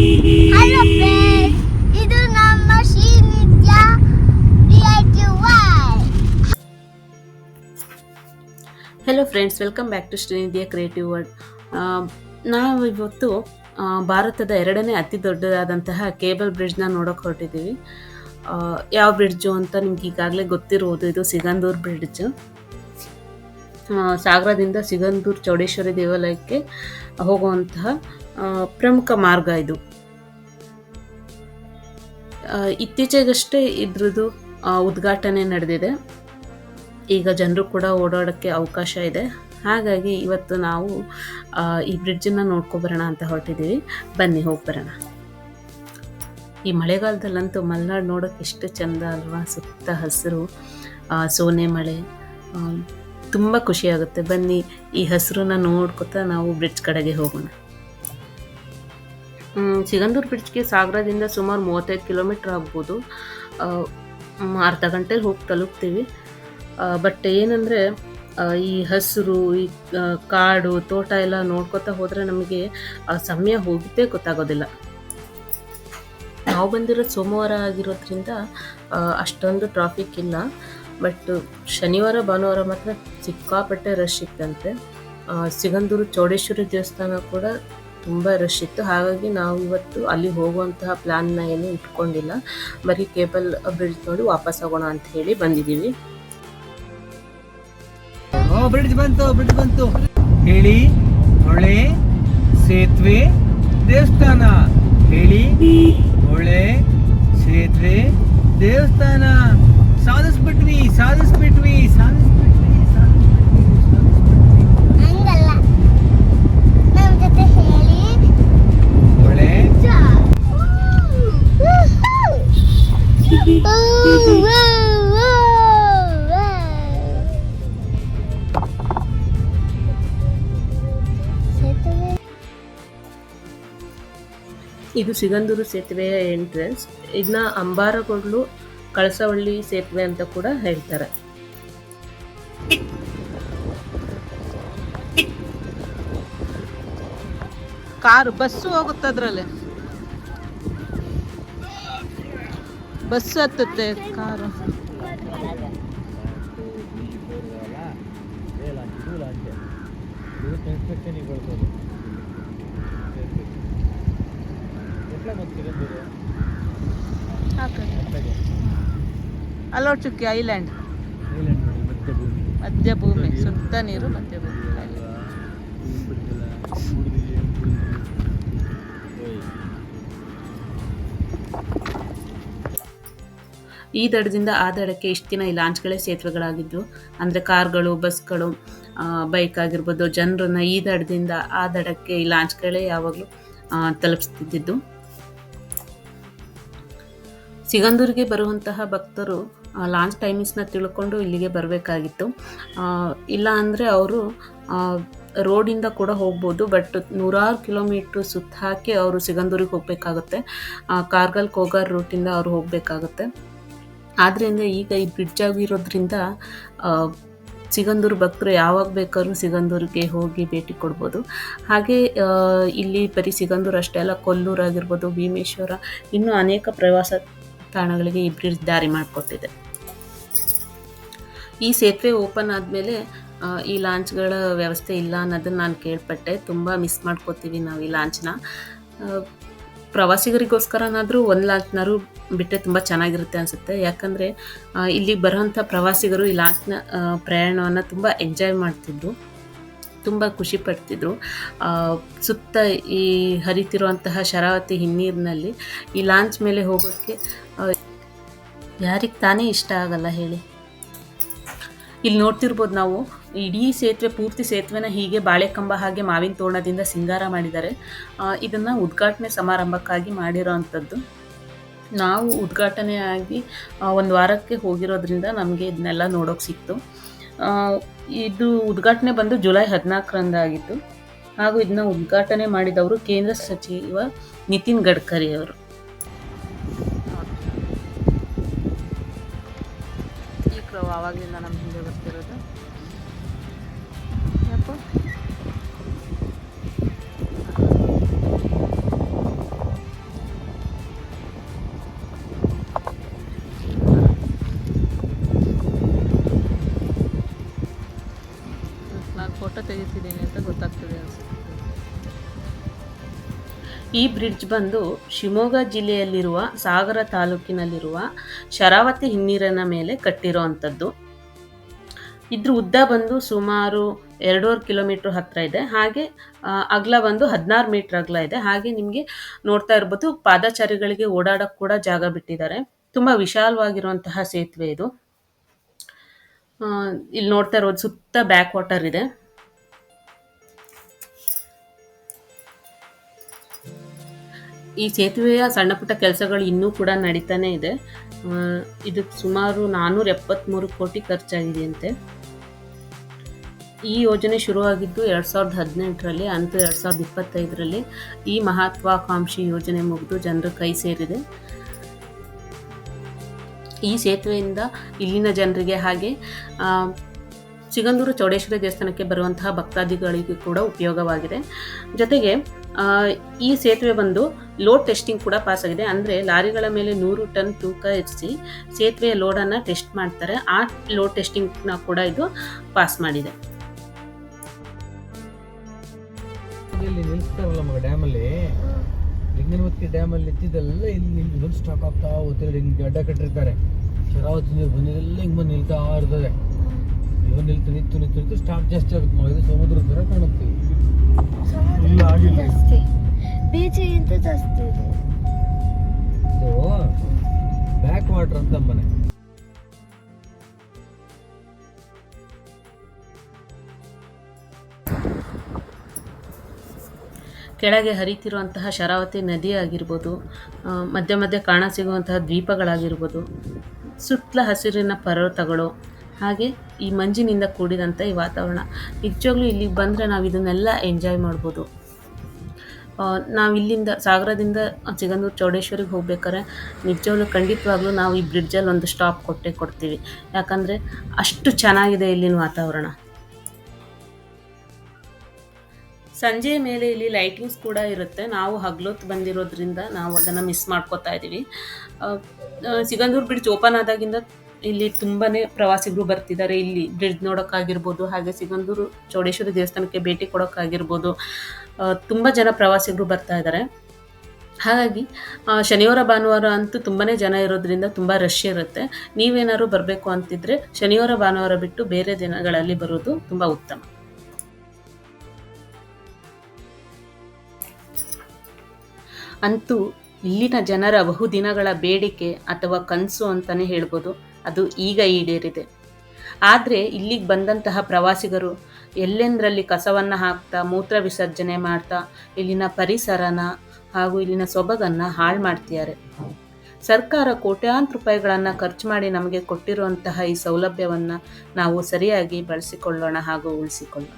Hello friends, ಇದು ನಮ್ಮ Shrinitya creative world. Hello friends, welcome back to Shrinitya creative world. ನಾವು ಇವತ್ತು ಭಾರತದ ಎರಡನೇ ಅತಿ ದೊಡ್ಡದಾದಂತಹ ಕೇಬಲ್ ಬ್ರಿಡ್ಜ್ನ ನೋಡೋಕೆ ಹೊರಟಿದ್ದೀವಿ. ಯಾವ ಬ್ರಿಡ್ಜು ಅಂತ ನಿಮ್ಗೆ ಈಗಾಗಲೇ ಗೊತ್ತಿರುವುದು. ಇದು ಸಿಗಂದೂರ್ ಬ್ರಿಡ್ಜ್. ಸಾಗರದಿಂದ ಸಿಗಂದೂರ್ ಚೌಡೇಶ್ವರಿ ದೇವಾಲಯಕ್ಕೆ ಹೋಗುವಂತಹ ಪ್ರಮುಖ ಮಾರ್ಗ ಇದು. ಇತ್ತೀಚೆಗಷ್ಟೇ ಇದ್ರದ್ದು ಉದ್ಘಾಟನೆ ನಡೆದಿದೆ. ಈಗ ಜನರು ಕೂಡ ಓಡಾಡೋಕ್ಕೆ ಅವಕಾಶ ಇದೆ. ಹಾಗಾಗಿ ಇವತ್ತು ನಾವು ಈ ಬ್ರಿಡ್ಜನ್ನು ನೋಡ್ಕೊಬರೋಣ ಅಂತ ಹೊರಟಿದ್ದೀವಿ. ಬನ್ನಿ ಹೋಗ್ಬರೋಣ. ಈ ಮಳೆಗಾಲದಲ್ಲಂತೂ ಮಲೆನಾಡು ನೋಡೋಕೆ ಎಷ್ಟು ಚೆಂದ ಅಲ್ವಾ. ಸುತ್ತ ಹಸಿರು, ಸೋನೆ ಮಳೆ, ತುಂಬ ಖುಷಿಯಾಗುತ್ತೆ. ಬನ್ನಿ ಈ ಹಸಿರನ್ನ ನೋಡ್ಕೊತಾ ನಾವು ಬ್ರಿಡ್ಜ್ ಕಡೆಗೆ ಹೋಗೋಣ. ಸಿಗಂದೂರು ಬ್ರಿಡ್ಜ್ಗೆ ಸಾಗರದಿಂದ ಸುಮಾರು 35 ಕಿಲೋಮೀಟ್ರ್ ಆಗ್ಬೋದು. ಅರ್ಧ ಗಂಟೆಲಿ ಹೋಗಿ ತಲುಪ್ತೀವಿ. ಬಟ್ ಏನಂದರೆ ಈ ಹಸಿರು, ಈ ಕಾಡು, ತೋಟ ಎಲ್ಲ ನೋಡ್ಕೊತಾ ಹೋದರೆ ನಮಗೆ ಸಮಯ ಹೋಗಿದ್ದೇ ಗೊತ್ತಾಗೋದಿಲ್ಲ. ನಾವು ಬಂದಿರೋದು ಸೋಮವಾರ ಆಗಿರೋದ್ರಿಂದ ಅಷ್ಟೊಂದು ಟ್ರಾಫಿಕ್ ಇಲ್ಲ. ಬಟ್ ಶನಿವಾರ ಭಾನುವಾರ ಮಾತ್ರ ಸಿಕ್ಕಾಪಟ್ಟೆ ರಶ್ ಇತ್ತಂತೆ. ಸಿಗಂದೂರು ಚೌಡೇಶ್ವರಿ ದೇವಸ್ಥಾನ ಕೂಡ ತುಂಬ ರಶ್ ಇತ್ತು. ಹಾಗಾಗಿ ನಾವು ಇವತ್ತು ಅಲ್ಲಿ ಹೋಗುವಂತಹ ಪ್ಲ್ಯಾನ್ನ ಏನು ಇಟ್ಕೊಂಡಿಲ್ಲ. ಬರೀ ಕೇಬಲ್ ಬ್ರಿಡ್ಜ್ ನೋಡಿ ವಾಪಸ್ ಹೋಗೋಣ ಅಂತ ಹೇಳಿ ಬಂದಿದ್ದೀವಿ. ಬ್ರಿಡ್ಜ್ ಬಂತು ಹೇಳಿ. ಹೊಳೆ, ಸೇತುವೆ, ದೇವಸ್ಥಾನ. ಹೇಳಿ, ಹೊಳೆ, ಸೇತುವೆ, ದೇವಸ್ಥಾನ. ಸಾಧಿಸ್ಬಿಟ್ವಿ. ಹಂಗಲ್ಲ, ನಮ್ಮ ಜೊತೆ ಹೇಳಿ. ಹೊಳೆ, ಇದು ಸಿಗಂದೂರು ಸೇತುವೆಯ ಎಂಟ್ರೆನ್ಸ್. ಇದನ್ನ ಅಂಬಾರಗೋಡ್ಲು ಕಳಸವಳ್ಳಿ ಸೇತುವೆ ಅಂತ ಕೂಡ ಹೇಳ್ತಾರೆ. ಕಾರು, ಬಸ್ಸು ಹೋಗುತ್ತೆ ಅದರಲ್ಲಿ. ಬಸ್ ಹತ್ತುತ್ತೆ, ಕಾರು. ಅಲ್ಲೋ ಚುಕ್ಕಿ ಐಲ್ಯಾಂಡ್, ಮಧ್ಯಭೂಮಿ, ಸುತ್ತ ನೀರು, ಮಧ್ಯಭೂಮಿ. ಈ ದಡದಿಂದ ಆ ದಡಕ್ಕೆ ಇಷ್ಟು ದಿನ ಈ ಲಾಂಚ್ಗಳೇ ಸೇತುವೆಗಳಾಗಿದ್ವು. ಅಂದರೆ ಕಾರ್ಗಳು, ಬಸ್ಗಳು, ಬೈಕ್ ಆಗಿರ್ಬೋದು, ಜನರನ್ನ ಈ ದಡದಿಂದ ಆ ದಡಕ್ಕೆ ಈ ಲಾಂಚ್ಗಳೇ ಯಾವಾಗಲೂ ತಲುಪಿಸ್ತಿದ್ದು. ಸಿಗಂದೂರಿಗೆ ಬರುವಂತಹ ಭಕ್ತರು ಲಾಂಚ್ ಟೈಮಿಂಗ್ಸ್ನ ತಿಳ್ಕೊಂಡು ಇಲ್ಲಿಗೆ ಬರಬೇಕಾಗಿತ್ತು. ಇಲ್ಲ ಅಂದರೆ ಅವರು ರೋಡಿಂದ ಕೂಡ ಹೋಗ್ಬೋದು. ಬಟ್ 100 ಕಿಲೋಮೀಟ್ರ್ ಸುತ್ತ ಹಾಕಿ ಅವರು ಸಿಗಂದೂರಿಗೆ ಹೋಗಬೇಕಾಗುತ್ತೆ. ಕಾರ್ಗಲ್ ಕೋಗಾರ್ ರೂಟಿಂದ ಅವರು ಹೋಗಬೇಕಾಗುತ್ತೆ. ಆದ್ದರಿಂದ ಈಗ ಈ ಬ್ರಿಡ್ಜ್ ಆಗಿರೋದ್ರಿಂದ ಸಿಗಂದೂರು ಭಕ್ತರು ಯಾವಾಗ ಬೇಕಾದ್ರೂ ಸಿಗಂದೂರಿಗೆ ಹೋಗಿ ಭೇಟಿ ಕೊಡ್ಬೋದು. ಹಾಗೆ ಇಲ್ಲಿ ಬರೀ ಸಿಗಂದೂರು ಅಷ್ಟೇ ಅಲ್ಲ, ಕೊಲ್ಲೂರು ಆಗಿರ್ಬೋದು, ಭೀಮೇಶ್ವರ, ಇನ್ನೂ ಅನೇಕ ಪ್ರವಾಸ ತಾಣಗಳಿಗೆ ಈ ಬ್ರಿಡ್ಜ್ ದಾರಿ ಮಾಡಿಕೊಟ್ಟಿದೆ. ಈ ಸೇತುವೆ ಓಪನ್ ಆದಮೇಲೆ ಈ ಲಾಂಚ್ಗಳ ವ್ಯವಸ್ಥೆ ಇಲ್ಲ ಅನ್ನೋದನ್ನು ನಾನು ಕೇಳ್ಪಟ್ಟೆ. ತುಂಬ ಮಿಸ್ ಮಾಡ್ಕೋತೀವಿ ನಾವು ಈ ಲಾಂಚ್ನ. ಪ್ರವಾಸಿಗರಿಗೋಸ್ಕರನಾದರೂ ಒಂದು ಲಾಂಚ್ನಾದ್ರು ಬಿಟ್ಟರೆ ತುಂಬ ಚೆನ್ನಾಗಿರುತ್ತೆ ಅನಿಸುತ್ತೆ. ಯಾಕಂದರೆ ಇಲ್ಲಿಗೆ ಬರೋಂಥ ಪ್ರವಾಸಿಗರು ಈ ಲಾಂಚ್ನ ಪ್ರಯಾಣವನ್ನು ತುಂಬ ಎಂಜಾಯ್ ಮಾಡ್ತಿದ್ರು, ತುಂಬ ಖುಷಿ ಪಡ್ತಿದ್ರು. ಸುತ್ತ ಈ ಹರಿತಿರುವಂತಹ ಶರಾವತಿ ಹಿನ್ನೀರಿನಲ್ಲಿ ಈ ಲಾಂಚ್ ಮೇಲೆ ಹೋಗೋಕ್ಕೆ ಯಾರಿಗೆ ತಾನೇ ಇಷ್ಟ ಆಗಲ್ಲ ಹೇಳಿ. ಇಲ್ಲಿ ನೋಡ್ತಿರ್ಬೋದು ನಾವು, ಇಡೀ ಸೇತುವೆ, ಪೂರ್ತಿ ಸೇತುವೆನ ಹೀಗೆ ಬಾಳೆಕಂಬ ಹಾಗೆ ಮಾವಿನ ತೋರಣದಿಂದ ಸಿಂಗಾರ ಮಾಡಿದ್ದಾರೆ. ಇದನ್ನು ಉದ್ಘಾಟನೆ ಸಮಾರಂಭಕ್ಕಾಗಿ ಮಾಡಿರೋ ಅಂಥದ್ದು. ನಾವು ಉದ್ಘಾಟನೆ ಆಗಿ ಒಂದು ವಾರಕ್ಕೆ ಹೋಗಿರೋದ್ರಿಂದ ನಮಗೆ ಇದನ್ನೆಲ್ಲ ನೋಡೋಕೆ ಸಿಕ್ತು. ಇದು ಉದ್ಘಾಟನೆ ಬಂದು ಜುಲೈ 14ರಂದು ಆಗಿತ್ತು. ಹಾಗೂ ಇದನ್ನ ಉದ್ಘಾಟನೆ ಮಾಡಿದವರು ಕೇಂದ್ರ ಸಚಿವ ನಿತಿನ್ ಗಡ್ಕರಿ ಅವರು. ಆವಾಗಲಿಂದ ನಮ್ಮ ಹಿಂದೆ ಬರ್ತಿರೋದು. ಈ ಬ್ರಿಡ್ಜ್ ಬಂದು ಶಿವಮೊಗ್ಗ ಜಿಲ್ಲೆಯಲ್ಲಿರುವ ಸಾಗರ ತಾಲೂಕಿನಲ್ಲಿರುವ ಶರಾವತಿ ಹಿನ್ನೀರಿನ ಮೇಲೆ ಕಟ್ಟಿರೋ ಅಂಥದ್ದು. ಇದ್ರ ಉದ್ದ ಬಂದು ಸುಮಾರು 2.5 ಕಿಲೋಮೀಟರ್ ಹತ್ತಿರ ಇದೆ. ಹಾಗೆ ಅಗಲ ಬಂದು 16 ಮೀಟರ್ ಅಗಲ ಇದೆ. ಹಾಗೆ ನಿಮಗೆ ನೋಡ್ತಾ ಇರ್ಬೋದು, ಪಾದಚಾರಿಗಳಿಗೆ ಓಡಾಡಕ್ಕೆ ಕೂಡ ಜಾಗ ಬಿಟ್ಟಿದ್ದಾರೆ. ತುಂಬ ವಿಶಾಲವಾಗಿರುವಂತಹ ಸೇತುವೆ ಇದು. ಇಲ್ಲಿ ನೋಡ್ತಾ ಇರೋದು ಸುತ್ತ ಬ್ಯಾಕ್ ವಾಟರ್ ಇದೆ. ಈ ಸೇತುವೆಯ ಸಣ್ಣ ಪುಟ್ಟ ಕೆಲಸಗಳು ಇನ್ನೂ ಕೂಡ ನಡೀತಾನೆ ಇದೆ. ಇದಕ್ಕೆ ಸುಮಾರು 473 ಕೋಟಿ ಖರ್ಚಾಗಿದೆಯಂತೆ. ಈ ಯೋಜನೆ ಶುರುವಾಗಿದ್ದು 2018ರಲ್ಲಿ, ಅಂತೂ 2025ರಲ್ಲಿ ಈ ಮಹತ್ವಾಕಾಂಕ್ಷಿ ಯೋಜನೆ ಮುಗಿದು ಜನರ ಕೈ ಸೇರಿದೆ. ಈ ಸೇತುವೆಯಿಂದ ಇಲ್ಲಿನ ಜನರಿಗೆ ಹಾಗೆ ಸಿಗಂದೂರು ಚೌಡೇಶ್ವರಿ ದೇವಸ್ಥಾನಕ್ಕೆ ಬರುವಂತಹ ಭಕ್ತಾದಿಗಳಿಗೆ ಕೂಡ ಉಪಯೋಗವಾಗಿದೆ. ಜೊತೆಗೆ ಈ ಸೇತುವೆ ಬಂದು ಲೋಡ್ ಟೆಸ್ಟಿಂಗ್ ಕೂಡ ಪಾಸ್ ಆಗಿದೆ. ಅಂದರೆ ಲಾರಿಗಳ ಮೇಲೆ 100 ಟನ್ ತೂಕ ಹೆಚ್ಚಿಸಿ ಸೇತುವೆಯ ಲೋಡನ್ನು ಟೆಸ್ಟ್ ಮಾಡ್ತಾರೆ. ಆ ಲೋಡ್ ಟೆಸ್ಟಿಂಗ್ನ ಕೂಡ ಇದು ಪಾಸ್ ಮಾಡಿದೆ. ಇಲ್ಲಿ ನಿಲ್ಲಿಸ್ತಾರಲ್ಲ ಮಗ ಡ್ಯಾಮಲ್ಲಿ, ಲಿಂಗನಮತ್ತಿ ಡ್ಯಾಮಲ್ಲಿ ಇದ್ದಿದ್ದೆಲ್ಲ ಇಲ್ಲಿ ಬಂದು ಸ್ಟಾಕ್ ಆಗ್ತಾ ಹೋಗ್ತಾರೆ. ಹಿಂಗೆ ಅಡ್ಡ ಕಟ್ಟಿರ್ತಾರೆ. ಶರಾವತಿ ನೀರು ಬಂದಿದ್ದೆಲ್ಲ ಹಿಂಗೆ ಬಂದು ನಿಲ್ತಾ ಇರ್ತದೆ. ಇವಾಗ ನಿಂತು ಸ್ಟಾಕ್ ಜಾಸ್ತಿ ಆಗುತ್ತೆ ಮಗ. ಇದು ಸಮುದ್ರ ಥರ ಕಾಣುತ್ತೆ. ಇಲ್ಲ ಆಗಿಲ್ಲ, ಬೀಚಿಗಿಂತ ಜಾಸ್ತಿ ಇದೆ. ಇದು ಬ್ಯಾಕ್ ವಾಟರ್ ಅಂತ ಮನೆ. ಕೆಳಗೆ ಹರಿತಿರುವಂತಹ ಶರಾವತಿ ನದಿ ಆಗಿರ್ಬೋದು, ಮಧ್ಯ ಮಧ್ಯೆ ಕಾಣಸಿಗುವಂತಹ ದ್ವೀಪಗಳಾಗಿರ್ಬೋದು, ಸುತ್ತಲ ಹಸಿರಿನ ಪರ್ವತಗಳು, ಹಾಗೆ ಈ ಮಂಜಿನಿಂದ ಕೂಡಿದಂಥ ಈ ವಾತಾವರಣ. ನಿಜವಾಗ್ಲೂ ಇಲ್ಲಿಗೆ ಬಂದರೆ ನಾವು ಇದನ್ನೆಲ್ಲ ಎಂಜಾಯ್ ಮಾಡ್ಬೋದು. ನಾವು ಇಲ್ಲಿಂದ ಸಾಗರದಿಂದ ಸಿಗಂದೂರು ಚೌಡೇಶ್ವರಿಗೆ ಹೋಗ್ಬೇಕಾದ್ರೆ ನಿಜವಾಗ್ಲೂ ಖಂಡಿತವಾಗ್ಲೂ ನಾವು ಈ ಬ್ರಿಡ್ಜಲ್ಲಿ ಒಂದು ಸ್ಟಾಪ್ ಕೊಡ್ತೀವಿ. ಯಾಕಂದರೆ ಅಷ್ಟು ಚೆನ್ನಾಗಿದೆ ಇಲ್ಲಿನ ವಾತಾವರಣ. ಸಂಜೆಯ ಮೇಲೆ ಇಲ್ಲಿ ಲೈಟಿಂಗ್ಸ್ ಕೂಡ ಇರುತ್ತೆ. ನಾವು ಹಗಲೊತ್ತು ಬಂದಿರೋದ್ರಿಂದ ನಾವು ಅದನ್ನು ಮಿಸ್ ಮಾಡ್ಕೋತಾ ಇದ್ದೀವಿ. ಸಿಗಂದೂರು ಬ್ರಿಡ್ಜ್ ಓಪನ್ ಆದಾಗಿಂದ ಇಲ್ಲಿ ತುಂಬಾ ಪ್ರವಾಸಿಗರು ಬರ್ತಿದ್ದಾರೆ. ಇಲ್ಲಿ ಬ್ರಿಡ್ಜ್ ನೋಡೋಕ್ಕಾಗಿರ್ಬೋದು, ಹಾಗೆ ಸಿಗಂದೂರು ಚೌಡೇಶ್ವರಿ ದೇವಸ್ಥಾನಕ್ಕೆ ಭೇಟಿ ಕೊಡೋಕ್ಕಾಗಿರ್ಬೋದು, ತುಂಬ ಜನ ಪ್ರವಾಸಿಗರು ಬರ್ತಾ ಇದ್ದಾರೆ. ಹಾಗಾಗಿ ಶನಿವಾರ ಭಾನುವಾರ ಅಂತೂ ತುಂಬಾ ಜನ ಇರೋದ್ರಿಂದ ತುಂಬ ರಶ್ ಇರುತ್ತೆ. ನೀವೇನಾದ್ರು ಬರಬೇಕು ಅಂತಿದ್ರೆ ಶನಿವಾರ ಭಾನುವಾರ ಬಿಟ್ಟು ಬೇರೆ ದಿನಗಳಲ್ಲಿ ಬರೋದು ತುಂಬ ಉತ್ತಮ. ಅಂತೂ ಇಲ್ಲಿನ ಜನರ ಬಹುದಿನಗಳ ಬೇಡಿಕೆ ಅಥವಾ ಕನಸು ಅಂತಲೇ ಹೇಳ್ಬೋದು, ಅದು ಈಗ ಈಡೇರಿದೆ. ಆದರೆ ಇಲ್ಲಿಗೆ ಬಂದಂತಹ ಪ್ರವಾಸಿಗರು ಎಲ್ಲೆಂದರಲ್ಲಿ ಕಸವನ್ನು ಹಾಕ್ತಾ, ಮೂತ್ರ ವಿಸರ್ಜನೆ ಮಾಡ್ತಾ ಇಲ್ಲಿನ ಪರಿಸರನ ಹಾಗೂ ಇಲ್ಲಿನ ಸೊಬಗನ್ನು ಹಾಳು ಮಾಡ್ತಿದ್ದಾರೆ. ಸರ್ಕಾರ ಕೋಟ್ಯಾಂತರ ರೂಪಾಯಿಗಳನ್ನು ಖರ್ಚು ಮಾಡಿ ನಮಗೆ ಕೊಟ್ಟಿರುವಂತಹ ಈ ಸೌಲಭ್ಯವನ್ನು ನಾವು ಸರಿಯಾಗಿ ಬಳಸಿಕೊಳ್ಳೋಣ ಹಾಗೂ ಉಳಿಸಿಕೊಳ್ಳೋಣ.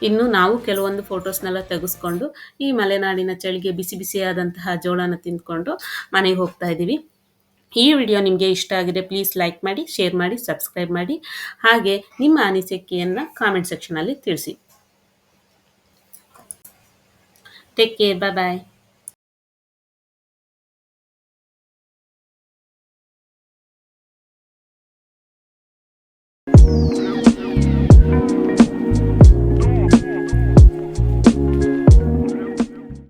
ಇನ್ನು ನಾವು ಕೆಲವೊಂದು ಫೋಟೋಸ್ನೆಲ್ಲ ತೆಗೆಸ್ಕೊಂಡು ಈ ಮಲೆನಾಡಿನ ಚಳಿಗೆ ಬಿಸಿ ಬಿಸಿಯಾದಂತಹ ಜೋಳನ ತಿಂದ್ಕೊಂಡು ಮನೆಗೆ ಹೋಗ್ತಾ ಇದ್ದೀವಿ. ಈ ವಿಡಿಯೋ ನಿಮಗೆ ಇಷ್ಟ ಆಗಿದೆ, ಪ್ಲೀಸ್ ಲೈಕ್ ಮಾಡಿ, ಶೇರ್ ಮಾಡಿ, ಸಬ್ಸ್ಕ್ರೈಬ್ ಮಾಡಿ. ಹಾಗೆ ನಿಮ್ಮ ಅನಿಸಿಕೆಯನ್ನು ಕಾಮೆಂಟ್ ಸೆಕ್ಷನಲ್ಲಿ ತಿಳಿಸಿ. ಟೇಕ್ ಕೇರ್, ಬಾಯ್ ಬಾಯ್.